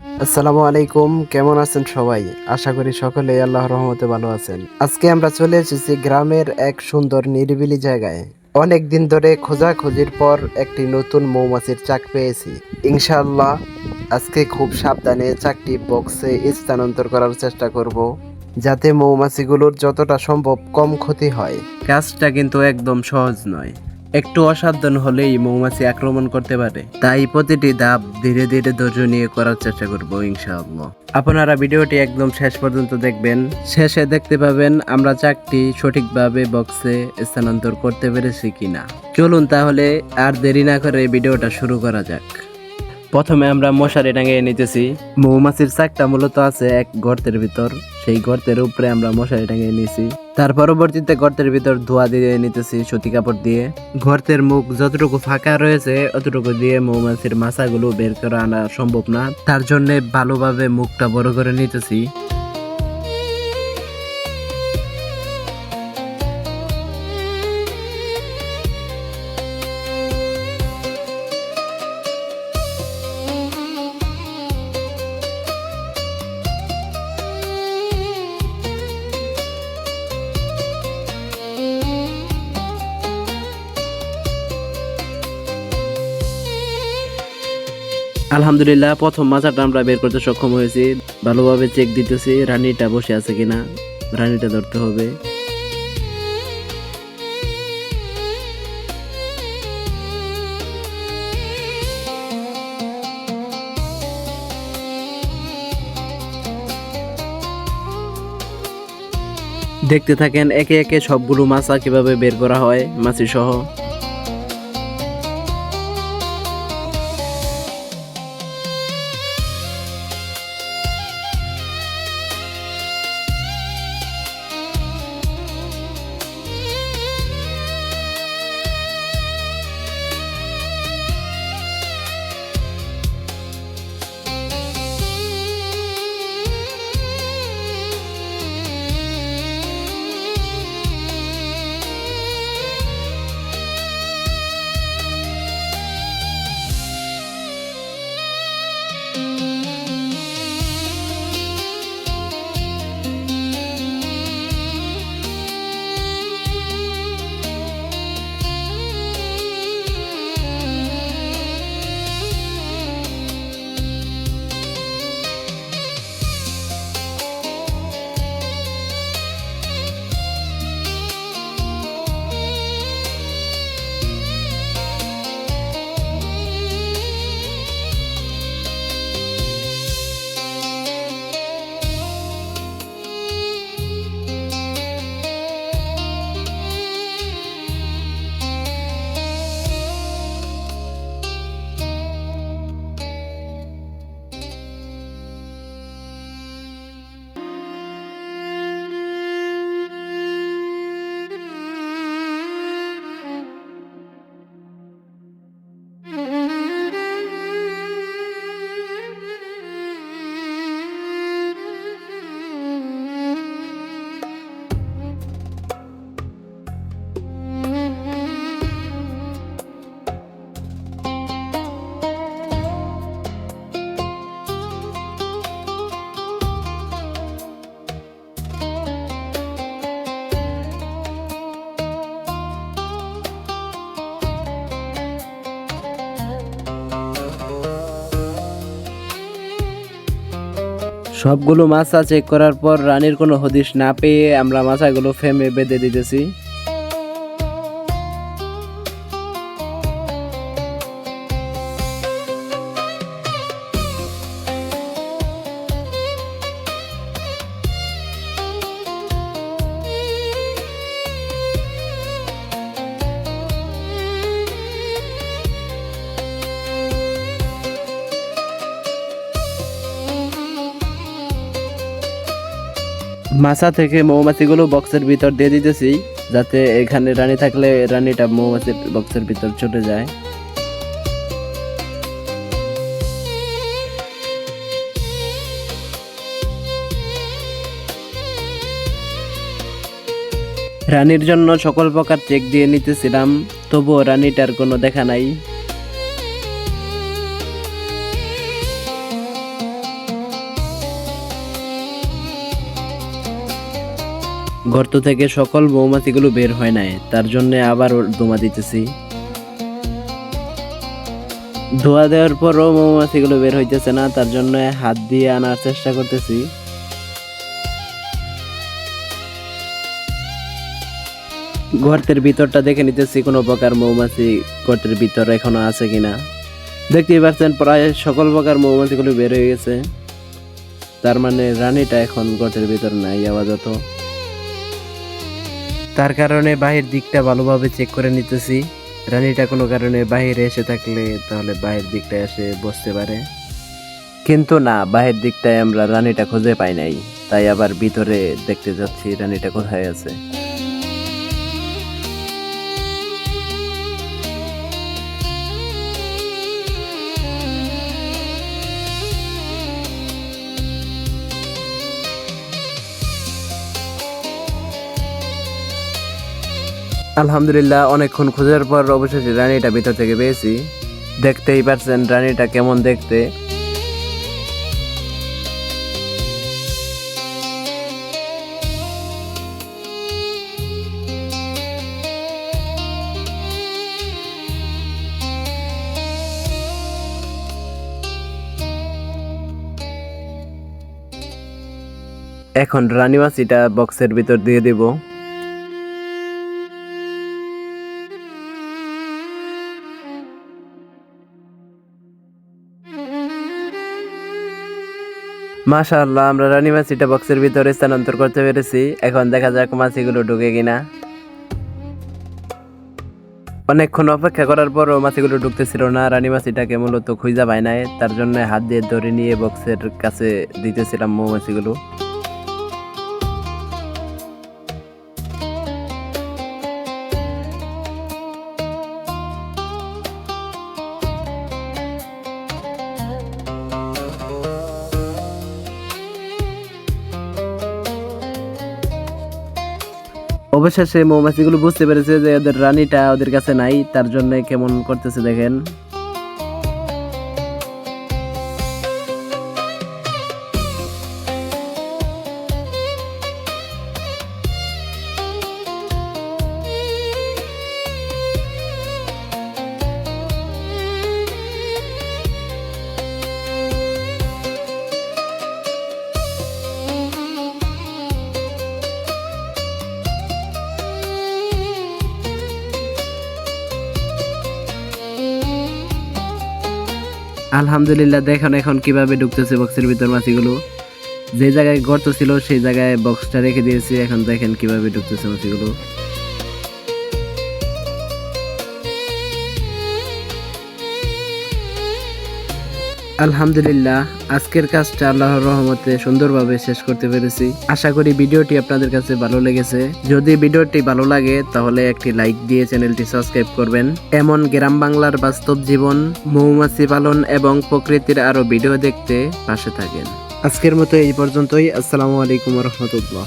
আসসালামু আলাইকুম, কেমন আছেন সবাই? আশা করি সকলে আল্লাহর রহমতে ভালো আছেন। আজকে আমরা চলে এসেছি গ্রামের এক সুন্দর নিরিবিলি জায়গায়। অনেক দিন ধরে খোঁজাখুঁজির পর একটি নতুন মৌমাছির চাক পেয়েছি। ইনশাআল্লাহ আজকে খুব সাবধানে চাকটি বক্সে স্থানান্তর করার চেষ্টা করব, যাতে মৌমাছিগুলোর যতটা সম্ভব কম ক্ষতি হয়। কাজটা কিন্তু একদম সহজ নয়। একটু অসাবধান হলেই মৌমাছি আক্রমণ করতে পারে, তাই প্রতিটি ধাপ ধীরে ধীরে ধৈর্য নিয়ে করার চেষ্টা করব ইনশাআল্লাহ। আপনারা ভিডিওটি একদম শেষ পর্যন্ত দেখবেন। শেষে দেখতে পাবেন আমরা চাকটি সঠিকভাবে বক্সে স্থানান্তর করতে পেরেছি কিনা। চলুন তাহলে আর দেরি না করে ভিডিওটা শুরু করা যাক। প্রথমে আমরা মশারি টাঙিয়ে নিতেছি। মৌমাছির চাকটা মূলত আছে এক গর্তের ভিতর, সেই গর্তের উপরে আমরা মশারি টাঙিয়ে নিয়েছি। তার পরবর্তীতে গর্তের ভিতর ধোয়া দিয়ে নিতেছি সুতি কাপড় দিয়ে। গর্তের মুখ যতটুকু ফাঁকা রয়েছে অতটুকু দিয়ে মৌমাছির মাছাগুলো বের করে আনা সম্ভব না, তার জন্য ভালোভাবে মুখটা বড় করে নিতেছি। আলহামদুলিল্লাহ প্রথম মাছটা আমরা বের করতে সক্ষম হয়েছি। ভালোভাবে চেক দিতেছি রানীটা বসে আছে কিনা, রানীটা ধরতে হবে। দেখতে থাকেন একে একে সবগুলো মাছা কিভাবে বের করা হয় মাছি সহ। সবগুলো মাছা চেক করার পর রানীর কোনো হদিশ না পেয়ে আমরা মাছাগুলো ফ্রেমে বেঁধে দিতেছি। মাছা থেকে মৌমাছিগুলো বক্সের ভিতর দিয়ে দিতেছি, যাতে এখানে রানী থাকলে রানীটা মৌমাছির বক্সের ভিতর চলে যায়। রানীর জন্য সকল প্রকার চেক দিয়ে নিতেছিলাম, তবুও রানীটার কোনো দেখা নাই। গর্ত থেকে সকল মৌমাছিগুলো বের হয় নাই, তার জন্য আবার ধোঁয়া দিতেছি। ধোঁয়া দেওয়ার পরও মৌমাছিগুলো বের হইতেছে না, তার জন্য হাত দিয়ে আনার চেষ্টা করতেছি। গর্তের ভিতরটা দেখে নিতেছি কোনো প্রকার মৌমাছি গর্তের ভিতর এখনো আছে কিনা। দেখতেই পাচ্ছেন প্রায় সকল প্রকার মৌমাছিগুলো বের হয়ে গেছে, তার মানে রানীটা এখন গর্তের ভিতর নাই আপাতত। তার কারণে বাহির দিকটা ভালোভাবে চেক করে নিতেছি। রানীটা কোনো কারণে বাহিরে এসে থাকলে তাহলে বাহির দিকটা এসে বসতে পারে, কিন্তু না, বাহির দিকটায় আমরা রানীটা খুঁজে পাই নাই। তাই আবার ভিতরে দেখতে যাচ্ছি রানীটা কোথায় আছে। আলহামদুলিল্লাহ, অনেকক্ষণ খোঁজার পর অবশেষে রানীটা ভিতর থেকে পেয়েছি। দেখতেই পাচ্ছেন রানীটা কেমন দেখতে। এখন রানী মাছিটা বক্সের ভিতর দিয়ে দিব। মাশাআল্লাহ, আমরা রানী মাছিটা বক্সের ভিতরে স্থানান্তর করতে পেরেছি। এখন দেখা যাক মাছিগুলো ঢুকে কিনা। অনেকক্ষণ অপেক্ষা করার পরও মাছিগুলো ঢুকতেছিল না। রানী মাছিটাকে মূলত খুঁজা পায় নাই, তার জন্য হাত দিয়ে ধরে নিয়ে বক্সের কাছে দিতেছিলাম মৌমাছিগুলো। অবশেষে মৌমাছিগুলো বুঝতে পেরেছে যে ওদের রানীটা ওদের কাছে নাই, তার জন্য কেমন করতেছে দেখেন। আলহামদুলিল্লাহ, দেখুন এখন কিভাবে ঢুকতেছে বক্সের ভিতর মাছিগুলো। যে জায়গায় গর্ত ছিল সেই জায়গায় বক্সটা রেখে দিয়েছি। এখন দেখেন কিভাবে ঢুকতেছে মাছিগুলো। আলহামদুলিল্লাহ, আজকের কাজটা আল্লাহর রহমতে সুন্দরভাবে শেষ করতে পেরেছি। আশা করি ভিডিওটি আপনাদের কাছে ভালো লেগেছে। যদি ভিডিওটি ভালো লাগে তাহলে একটি লাইক দিয়ে চ্যানেলটি সাবস্ক্রাইব করবেন। এমন গ্রাম বাংলার বাস্তব জীবন, মৌমাছি পালন এবং প্রকৃতির আরো ভিডিও দেখতে পাশে থাকেন। আজকের মতো এই পর্যন্তই। আসসালামু আলাইকুম ওয়া রাহমাতুল্লাহ।